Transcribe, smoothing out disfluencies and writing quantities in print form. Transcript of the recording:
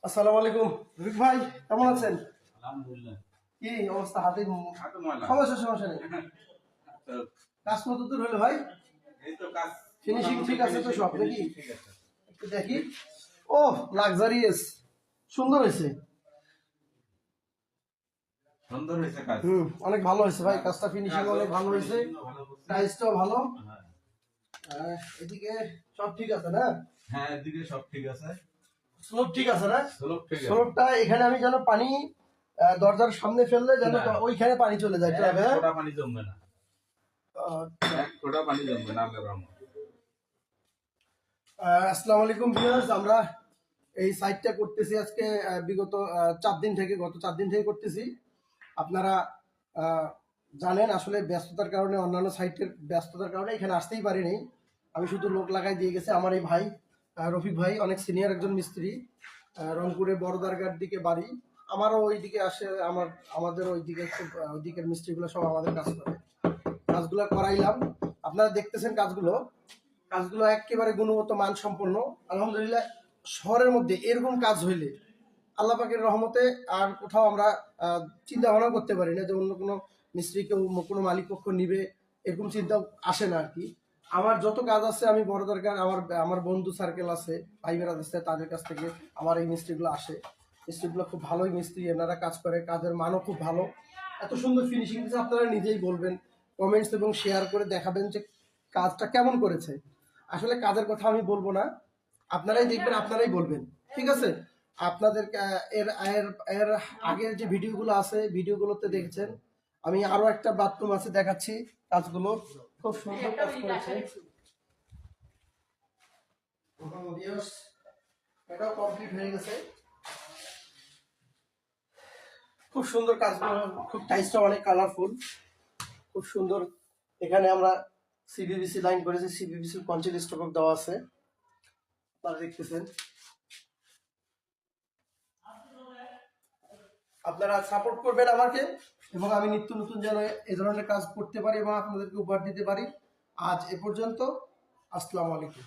আসসালামু আলাইকুম রফিক ভাই, কেমন আছেন? আলহামদুলিল্লাহ। কি অবস্থা? হাতে হাতে ময়লা। সমস্যা নেই। তো কাজ কত দূর হলো ভাই? এই তো কাজ ফিনিশিং ঠিক আছে তো সব নাকি? ঠিক আছে। একটু দেখি। ও, লাক্সারিয়াস, সুন্দর হয়েছে। সুন্দর হয়েছে কাজ। অনেক ভালো হয়েছে ভাই, কাজটা ফিনিশিং অনেক ভালো হয়েছে। টাইলসটাও ভালো। এদিকে সব ঠিক আছে না? হ্যাঁ, এদিকে সব ঠিক আছে। স্লোপ ঠিক আছে না? স্লোপ ঠিক আছে। স্লোপটা এখানে আমি যেন পানি দরজার সামনে ফেললে যেন না। ওইখানে পানি চলে যায়। এক ফোঁটা পানি জমবে না। এক ফোঁটা পানি জমবে না আল্লাহর রহমতে। আসসালামু আলাইকুম ভিউয়ার্স, আমরা এই সাইটটা করতেছি আজকে বিগত 4 দিন থেকে, গত 4 দিন থেকে করতেছি। আপনারা জানেন আসলে ব্যস্ততার কারণে, অন্যান্য সাইটের ব্যস্ততার কারণে এখানে আসতেই পারিনি। আমি শুধু লোক লাগাই দিয়ে গেছে আমার এই ভাই রফিক ভাই, অনেক সিনিয়র একজন মিস্ত্রি। রংপুরে বড় দরগার দিকে বাড়ি। আমারও ওই দিকে আসে, আমাদের ওই দিকে ওই দিকের মিস্ত্রিগুলো সব আমাদের কাজ করে। কাজগুলো করাইলাম, আপনারা দেখতেছেন কাজগুলো একেবারে গুণগত মান সম্পন্ন। আলহামদুলিল্লাহ, শহরের মধ্যে এরকম কাজ হইলে আল্লাহ পাকের রহমতে আর কোথাও আমরা চিন্তা ভাবনা করতে পারি না যে অন্য কোনো মিস্ত্রি কেউ কোনো মালিক পক্ষ নিবে, এরকম চিন্তা আসে না আর কি। আমার যত কাজ আছে আমি বড় দরকার আমার বন্ধু সার্কেল আছে, ভাই বেড়া আছে, তাদের কাছ থেকে আমার এই মিস্ত্রিগুলো আসে। মিস্ত্রিগুলো খুব ভালোই মিস্ত্রি, এনারা কাজ করে, কাজের মানও খুব ভালো। এত সুন্দর ফিনিশিং দিচ্ছে, আপনারা নিজেই বলবেন, কমেন্টস এবং শেয়ার করে দেখাবেন যে কাজটা কেমন করেছে। আসলে কাজের কথা আমি বলবো না, আপনারাই দেখবেন, আপনারাই বলবেন, ঠিক আছে? আপনাদের এর এর এর আগের যে ভিডিওগুলো আছে, ভিডিওগুলোতে দেখেছেন আমি আরো একটা বাথরুম আছে দেখাচ্ছি। কাজগুলো খুব সুন্দর কাজ করেছে। এটাও কমপ্লিট হয়ে গেছে। খুব সুন্দর কাজগুলো, খুব টাইসটা অনেক কালারফুল, খুব সুন্দর। এখানে আমরা সিবিবিসি লাইন করেছি, সিবিবিসি কনসিল স্টক দেওয়া আছে, আপনারা দেখতেছেন। আপনারা সাপোর্ট করবেন আমাকে, এবং আমি নিত্য নতুন যেন এই ধরনের কাজ করতে পারি এবং আপনাদেরকে উপহার দিতে পারি। আজ এ পর্যন্ত। আসসালামু আলাইকুম।